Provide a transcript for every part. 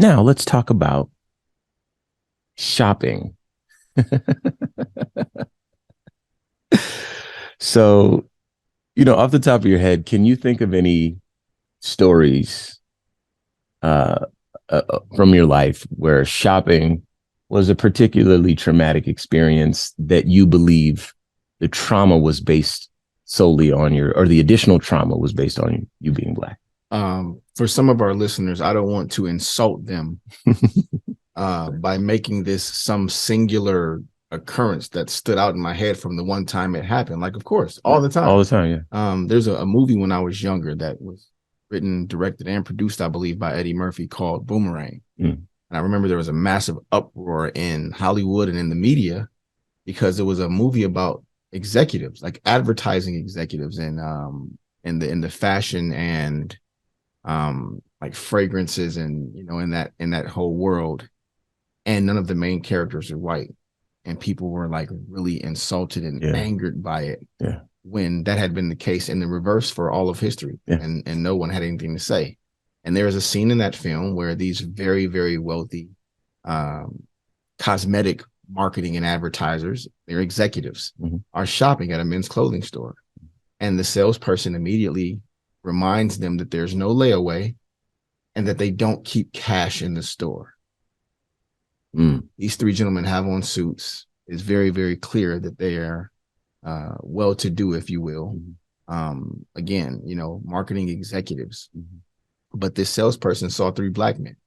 Now let's talk about shopping. So, off the top of your head, can you think of any stories uh, from your life where shopping was a particularly traumatic experience that you believe the trauma was based solely on or the additional trauma was based on you being Black? For some of our listeners, I don't want to insult them by making this some singular occurrence that stood out in my head from the one time it happened. Like, of course, all the time. All the time, yeah. There's a movie when I was younger that was written, directed, and produced, I believe, by Eddie Murphy called Boomerang. And I remember there was a massive uproar in Hollywood and in the media because it was a movie about executives, like advertising executives, and in the fashion and like fragrances and in that whole world, and none of the main characters are white, and people were like really insulted and angered by it. When that had been the case in the reverse for all of history, and no one had anything to say. And there is a scene in that film where these very, very wealthy cosmetic marketing and advertisers, their executives, are shopping at a men's clothing store, and the salesperson immediately reminds them that there's no layaway and that they don't keep cash in the store. These three gentlemen have on suits. It's very, very clear that they are well-to-do, if you will. Again, marketing executives. But this salesperson saw three Black men.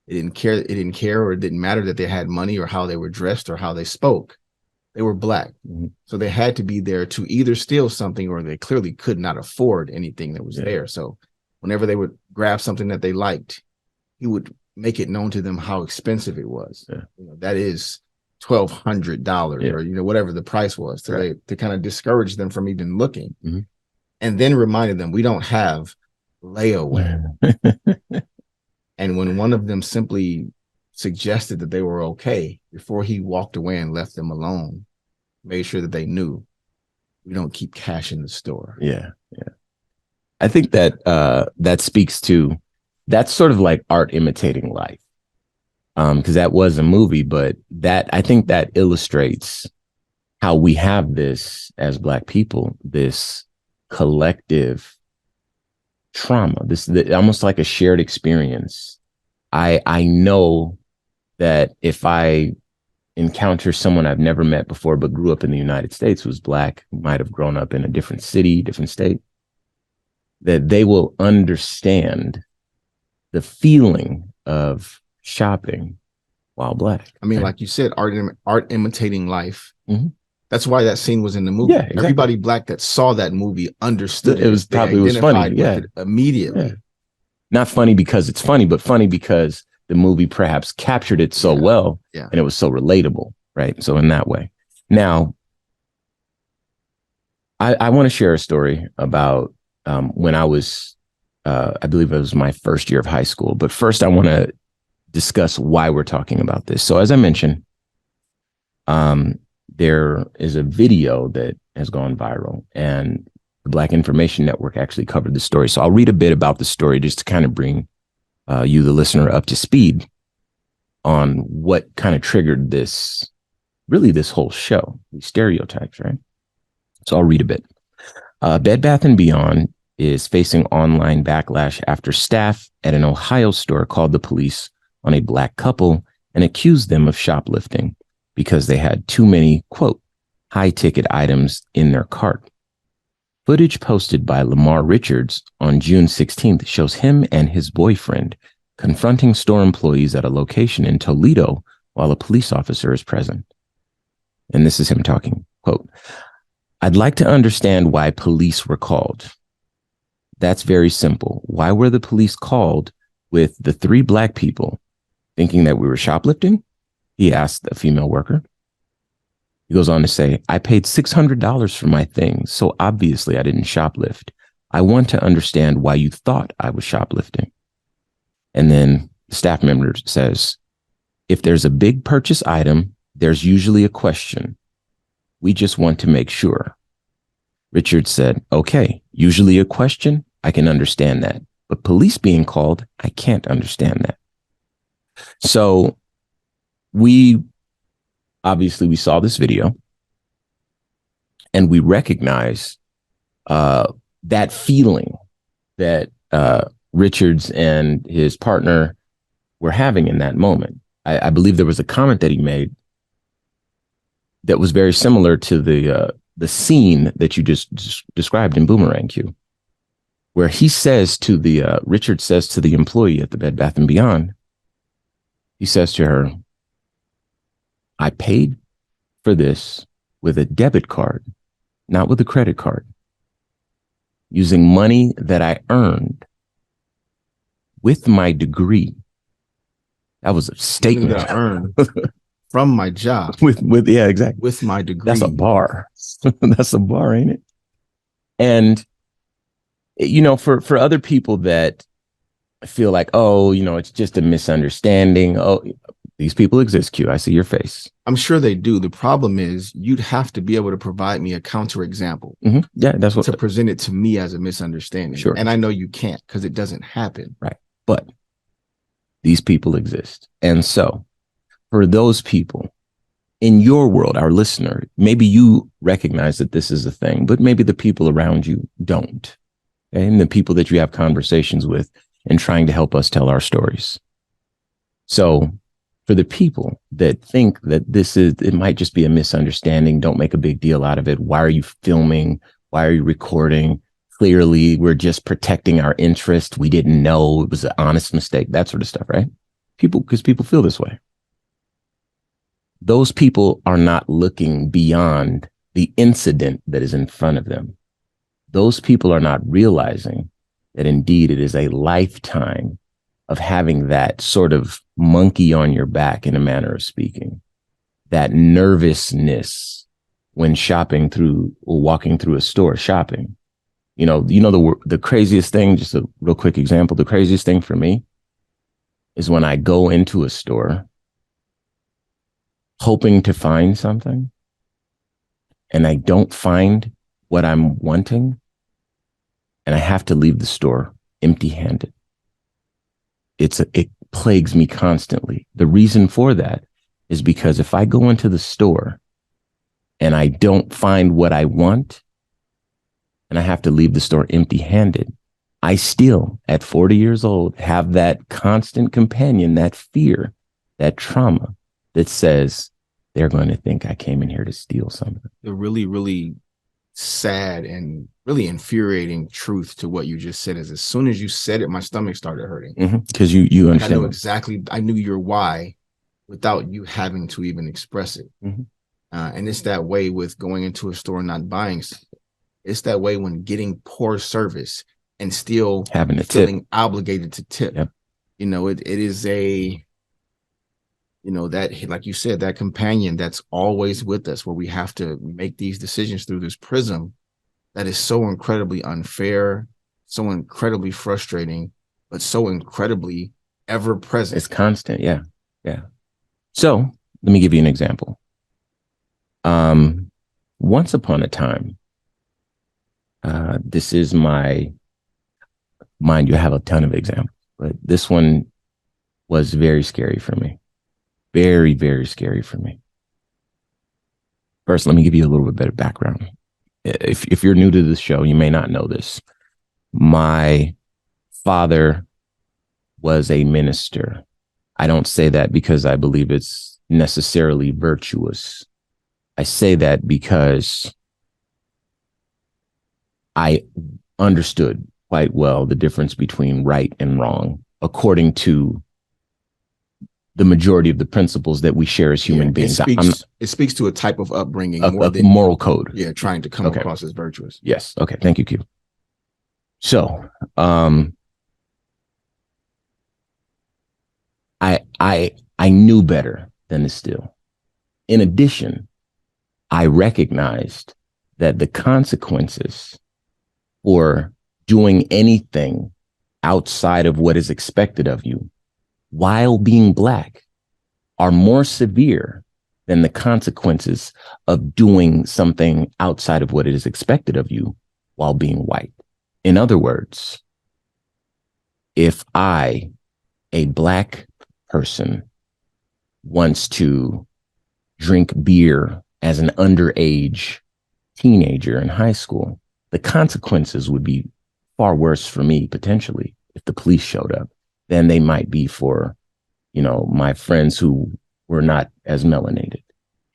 It didn't care. It didn't care, or it didn't matter that they had money or how they were dressed or how they spoke. They were Black. So they had to be there to either steal something, or they clearly could not afford anything that was there. So whenever they would grab something that they liked, he would make it known to them how expensive it was. That is $1,200 or whatever the price was, to kind of discourage them from even looking. And then reminded them, we don't have layaway. And when one of them simply suggested that they were okay, before he walked away and left them alone, made sure that they knew, we don't keep cash in the store. I think that that speaks to, that's sort of like art imitating life. Because that was a movie, but I think that illustrates how we have this as Black people, this collective trauma, this almost like a shared experience. I know that if I encounter someone I've never met before but grew up in the United States, who's Black, who might have grown up in a different city, different state, that they will understand the feeling of shopping while Black. I mean, like you said, art imitating life. That's why that scene was in the movie. Exactly. Everybody Black that saw that movie understood it. It was probably was funny. With it immediately. Not funny because it's funny, but funny because the movie perhaps captured it so well, and it was so relatable, right? So in that way. Now, I want to share a story about when I was, I believe it was my first year of high school. But first, I want to discuss why we're talking about this. So as I mentioned, there is a video that has gone viral, and the Black Information Network actually covered the story. So I'll read a bit about the story just to kind of bring you, the listener, up to speed on what kind of triggered this whole show, these stereotypes, right? So I'll read a bit. Bed Bath & Beyond is facing online backlash after staff at an Ohio store called the police on a Black couple and accused them of shoplifting because they had too many, quote, high-ticket items in their cart. Footage posted by Lamar Richards on June 16th shows him and his boyfriend confronting store employees at a location in Toledo while a police officer is present. And this is him talking, quote, "I'd like to understand why police were called. That's very simple. Why were the police called with the three Black people thinking that we were shoplifting?" he asked a female worker. He goes on to say, "I paid $600 for my things, so obviously I didn't shoplift. I want to understand why you thought I was shoplifting." And then the staff member says, "If there's a big purchase item, there's usually a question. We just want to make sure." Richard said, "Okay, usually a question, I can understand that. But police being called, I can't understand that." So we obviously we saw this video and we recognize that feeling that Richards and his partner were having in that moment. I believe there was a comment that he made that was very similar to the scene that you just described in Boomerang Q, where he says to the Richard says to the employee at the Bed Bath and Beyond, he says to her, "I paid for this with a debit card, not with a credit card, using money that I earned with my degree." That was a statement. That I earned from my job. with yeah, exactly. With my degree. That's a bar. That's a bar, ain't it? And you know, for other people that feel like, oh, you know, it's just a misunderstanding. Oh, these people exist, Q. I see your face. I'm sure they do. The problem is you'd have to be able to provide me a counterexample. Mm-hmm. Yeah, that's what to present it to me as a misunderstanding. Sure. And I know you can't because it doesn't happen. Right. But these people exist. And so for those people in your world, our listener, maybe you recognize that this is a thing, but maybe the people around you don't. Okay? And the people that you have conversations with and trying to help us tell our stories. So for the people that think that it might just be a misunderstanding, don't make a big deal out of it. Why are you filming? Why are you recording? Clearly, we're just protecting our interest. We didn't know it was an honest mistake, that sort of stuff, right? Because people feel this way. Those people are not looking beyond the incident that is in front of them. Those people are not realizing that indeed it is a lifetime of having that sort of monkey on your back, in a manner of speaking, that nervousness when shopping through or walking through a store shopping. You know the craziest thing, just a real quick example, the craziest thing for me is when I go into a store hoping to find something and I don't find what I'm wanting and I have to leave the store empty-handed. It plagues me constantly. The reason for that is because if I go into the store and I don't find what I want and I have to leave the store empty-handed, I still, at 40 years old, have that constant companion, that fear, that trauma that says they're going to think I came in here to steal something. The really, really sad and really infuriating truth to what you just said is as soon as you said it, my stomach started hurting. Because you understand. I know exactly. I knew your why without you having to even express it. And it's that way with going into a store and not buying. It's that way when getting poor service and still feeling obligated to tip. Yep. You know, it is a, you know, that, like you said, that companion that's always with us, where we have to make these decisions through this prism that is so incredibly unfair, so incredibly frustrating, but so incredibly ever present. It's constant. Yeah. Yeah. So let me give you an example. Once upon a time, this is mind you, I have a ton of examples, but this one was very scary for me. Very, very scary for me. First, let me give you a little bit of background. If you're new to this show, you may not know this. My father was a minister. I don't say that because I believe it's necessarily virtuous. I say that because I understood quite well the difference between right and wrong, according to the majority of the principles that we share as human beings. It speaks to a type of upbringing, more than moral code. Yeah, trying to come across as virtuous. Yes. Okay. Thank you, Q. So, I knew better than to steal. In addition, I recognized that the consequences for doing anything outside of what is expected of you while being Black are more severe than the consequences of doing something outside of what it is expected of you while being white. In other words, if I, a Black person, wants to drink beer as an underage teenager in high school, the consequences would be far worse for me potentially if the police showed up than they might be for, my friends who were not as melanated,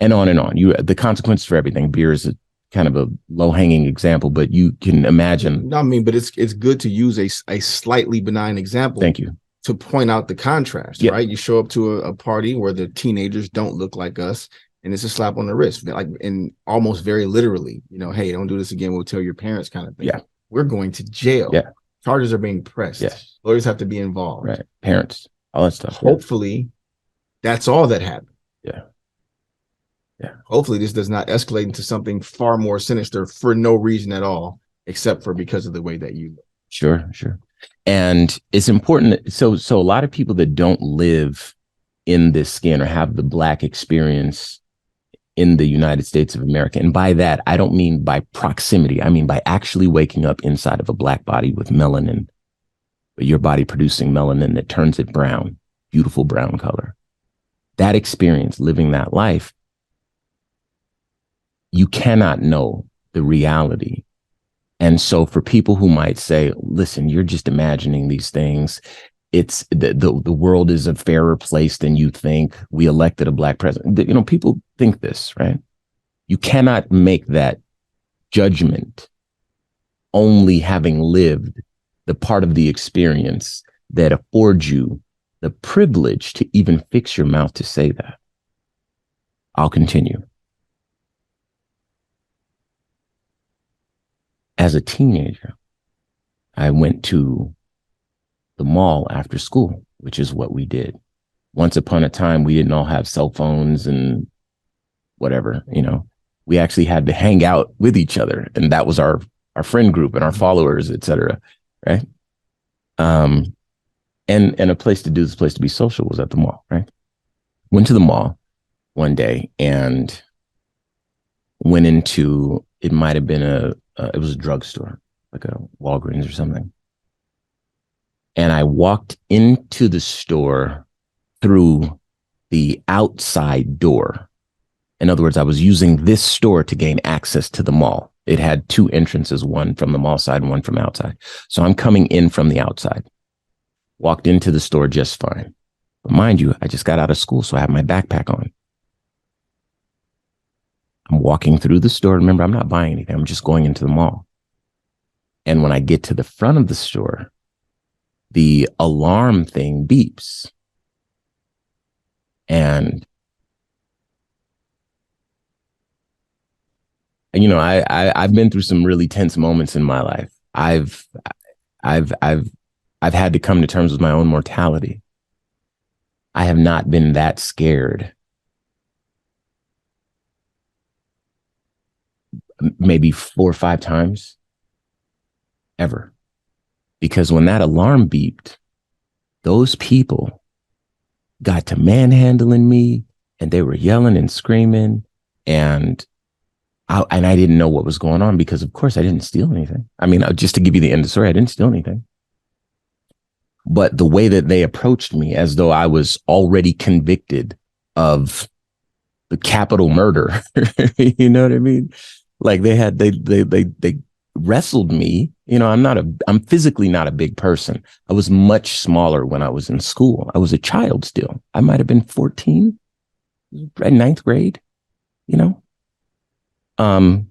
and on and on. The consequences for everything. Beer is a kind of a low-hanging example, but you can imagine. No, I mean, but it's good to use a slightly benign example. Thank you. To point out the contrast, yep. Right? You show up to a party where the teenagers don't look like us, and it's a slap on the wrist, like, and almost very literally, hey, don't do this again. We'll tell your parents, kind of thing. Yeah, we're going to jail. Yeah, charges are being pressed. Yes, lawyers have to be involved. Right, parents, all that stuff. Hopefully, that's all that happened. Yeah. Hopefully, this does not escalate into something far more sinister for no reason at all, except for because of the way that you look. Sure. And it's important. So a lot of people that don't live in this skin or have the Black experience in the United States of America, and by that, I don't mean by proximity. I mean by actually waking up inside of a Black body with melanin, your body producing melanin that turns it brown, beautiful brown color. That experience, living that life, you cannot know the reality. And so for people who might say, listen, you're just imagining these things. It's the world is a fairer place than you think. We elected a Black president. People think this, right? You cannot make that judgment only having lived the part of the experience that affords you the privilege to even fix your mouth to say that. I'll continue. As a teenager, I went to the mall after school, which is what we did. Once upon a time, we didn't all have cell phones and whatever, we actually had to hang out with each other. And that was our friend group and our followers, et cetera. Right. And a place to do this, place to be social was at the mall. Right. Went to the mall one day and went into, it might've been it was a drugstore, like a Walgreens or something. And I walked into the store through the outside door. In other words, I was using this store to gain access to the mall. It had two entrances, one from the mall side and one from outside. So I'm coming in from the outside. Walked into the store just fine. But mind you, I just got out of school, so I have my backpack on. I'm walking through the store. Remember, I'm not buying anything. I'm just going into the mall. And when I get to the front of the store, the alarm thing beeps. And I've been through some really tense moments in my life. I've had to come to terms with my own mortality. I have not been that scared maybe 4 or 5 times ever. Because when that alarm beeped, those people got to manhandling me and they were yelling and screaming. And I didn't know what was going on because, of course, I didn't steal anything. I mean, just to give you the end of the story, I didn't steal anything. But the way that they approached me as though I was already convicted of the capital murder, you know what I mean? Like they wrestled me. I'm physically not a big person. I was much smaller when I was in school. I was a child still. I might have been 14, ninth grade, they're, and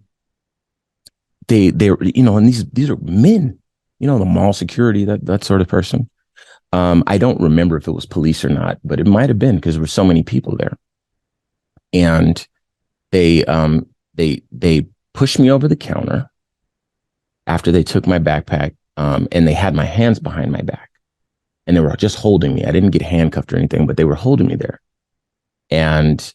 these are men, the mall security, that sort of person. I don't remember if it was police or not, but it might have been because there were so many people there. And they pushed me over the counter after they took my backpack, and they had my hands behind my back and they were just holding me. I didn't get handcuffed or anything, but they were holding me there. And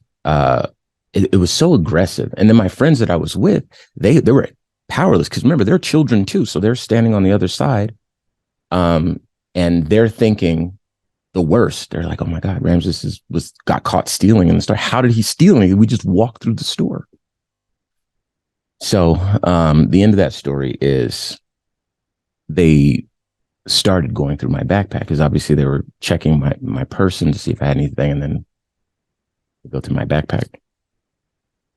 it was so aggressive. And then my friends that I was with, they were powerless because remember, they're children too. So they're standing on the other side. And they're thinking the worst. They're like, oh my God, Ramses got caught stealing in the store. How did he steal anything? We just walked through the store. So the end of that story is they started going through my backpack because obviously they were checking my person to see if I had anything. And then They go through my backpack.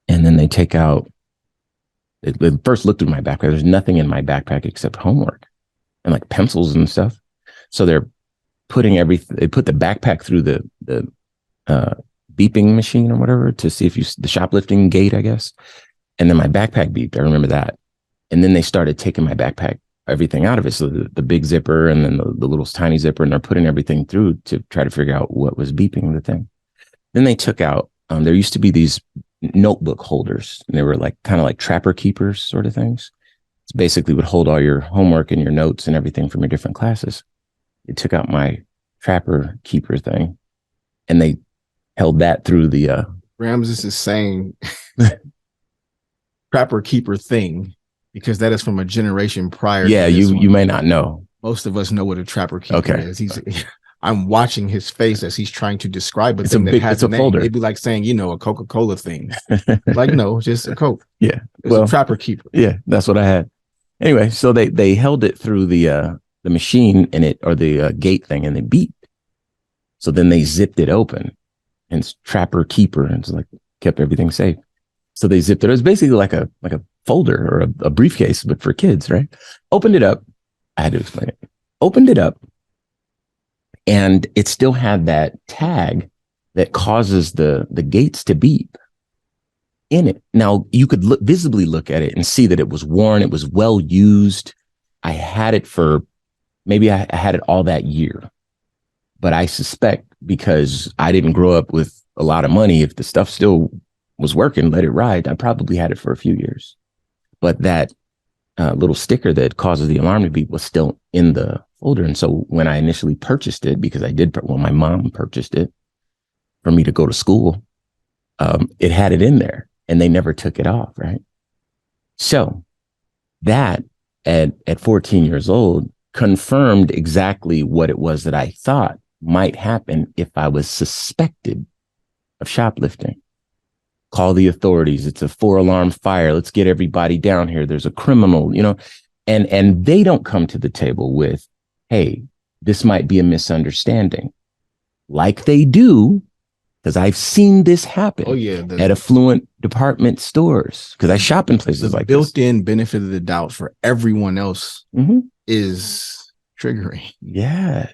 And then they take out, they first looked at my backpack. There's nothing in my backpack except homework and like pencils and stuff. So they're putting everything, they put the backpack through the beeping machine or whatever to see if the shoplifting gate, I guess. And then my backpack beeped. I remember that. And then they started taking my backpack, everything out of it. So the big zipper and then the little tiny zipper, and they're putting everything through to try to figure out what was beeping the thing. Then they took out, there used to be these notebook holders, and they were like kind of like trapper keepers sort of things. It's basically would hold all your homework and your notes and everything from your different classes. They took out my trapper keeper thing, and they held that through the Ramses is saying trapper keeper thing because that is from a generation prior. Yeah, you may not know. Most of us know what a trapper keeper is. I'm watching his face as he's trying to describe a thing that has a name. Folder. It'd be like saying, a Coca-Cola thing. Like, no, just a Coke. Yeah. It's a trapper keeper. Yeah, that's what I had. Anyway, so they held it through the machine or the gate thing, and they beeped. So then they zipped it open, and it's trapper keeper, and it's like kept everything safe. So they zipped it. It was basically like a folder or a briefcase, but for kids, right? Opened it up. I had to explain it. Opened it up. And it still had that tag that causes the gates to beep in it. Now, you could visibly look at it and see that it was worn. It was well used. I had it maybe I had it all that year. But I suspect because I didn't grow up with a lot of money, if the stuff still was working, let it ride, I probably had it for a few years. But that little sticker that causes the alarm to beep was still in the folder. And so when I initially purchased it, because my mom purchased it for me to go to school, it had it in there and they never took it off. Right. So that at 14 years old confirmed exactly what it was that I thought might happen if I was suspected of shoplifting. Call the authorities. It's a 4-alarm fire. Let's get everybody down here. There's a criminal, and they don't come to the table with, hey, this might be a misunderstanding, like they do, because I've seen this happen at affluent department stores, because I shop in places like this. The built-in benefit of the doubt for everyone else is triggering. Yeah.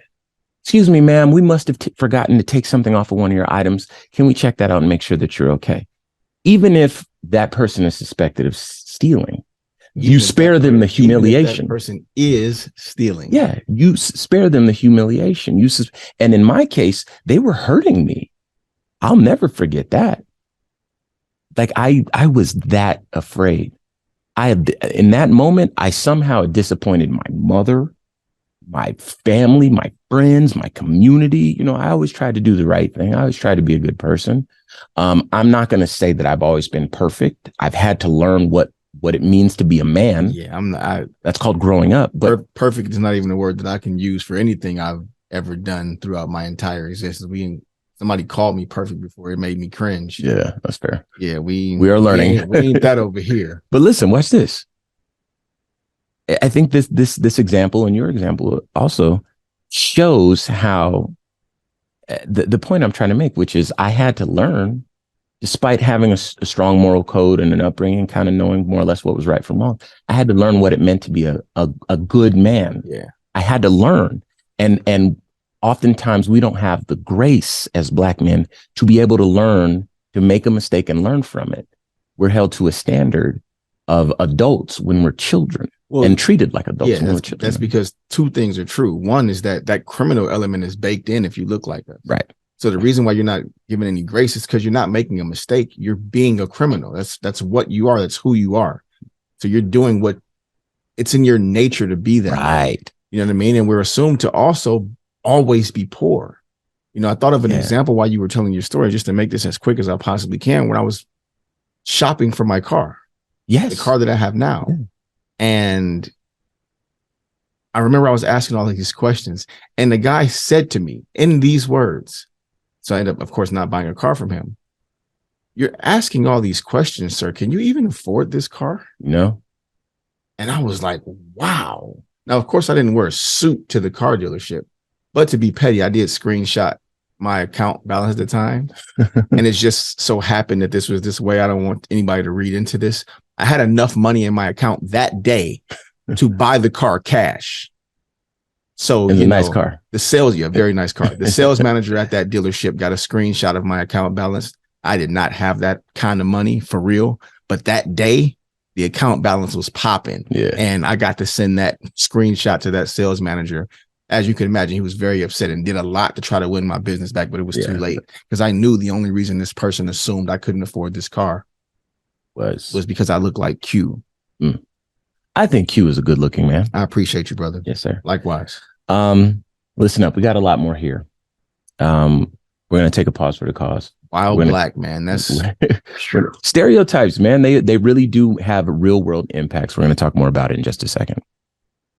Excuse me, ma'am, we must have forgotten to take something off of one of your items. Can we check that out and make sure that you're okay? Even if that person is suspected of stealing, you spare them the humiliation. That person is stealing. Yeah, you spare them the humiliation. And in my case, they were hurting me. I'll never forget that. Like I was that afraid. In that moment, I somehow disappointed my mother, my family, my friends, my community. I always tried to do the right thing. I always tried to be a good person. I'm not going to say that I've always been perfect. I've had to learn what it means to be a man. Yeah, that's called growing up. But perfect is not even a word that I can use for anything I've ever done throughout my entire existence. Somebody called me perfect before, it made me cringe. Yeah, that's fair. Yeah, we are learning. We ain't that over here. But listen, watch this. I think this example and your example also shows how the point I'm trying to make, which is I had to learn, despite having a strong moral code and an upbringing, kind of knowing more or less what was right from wrong. I had to learn what it meant to be a good man. Yeah, I had to learn, and oftentimes we don't have the grace as Black men to be able to learn, to make a mistake and learn from it. We're held to a standard of adults when we're children. And treated like adults. Yeah, that's because two things are true. One is that criminal element is baked in if you look like us. Right. So the reason why you're not given any grace is because you're not making a mistake. You're being a criminal. That's what you are. That's who you are. So you're doing what it's in your nature to be that. Right. You know what I mean? And we're assumed to also always be poor. I thought of an example while you were telling your story, just to make this as quick as I possibly can, when I was shopping for my car. Yes. The car that I have now. Yeah. And I remember I was asking all of these questions, and the guy said to me in these words, so I ended up, of course, not buying a car from him. You're asking all these questions, sir. Can you even afford this car? No. And I was like, wow. Now, of course, I didn't wear a suit to the car dealership, but to be petty, I did screenshot my account balance at the time. And it's just so happened that this was this way. I don't want anybody to read into this. I had enough money in my account that day to buy the car cash. So, it's a nice car. The sales, very nice car. The sales manager at that dealership got a screenshot of my account balance. I did not have that kind of money for real. But that day, the account balance was popping. Yeah. And I got to send that screenshot to that sales manager. As you can imagine, he was very upset and did a lot to try to win my business back, but it was too late because I knew the only reason this person assumed I couldn't afford this car was because I look like Q. Mm. I think Q is a good looking man. I appreciate you, brother. Yes, sir. Likewise. Listen up. We got a lot more here. We're going to take a pause for the cause. Wild black, man. That's stereotypes, man. They really do have real world impacts. We're going to talk more about it in just a second.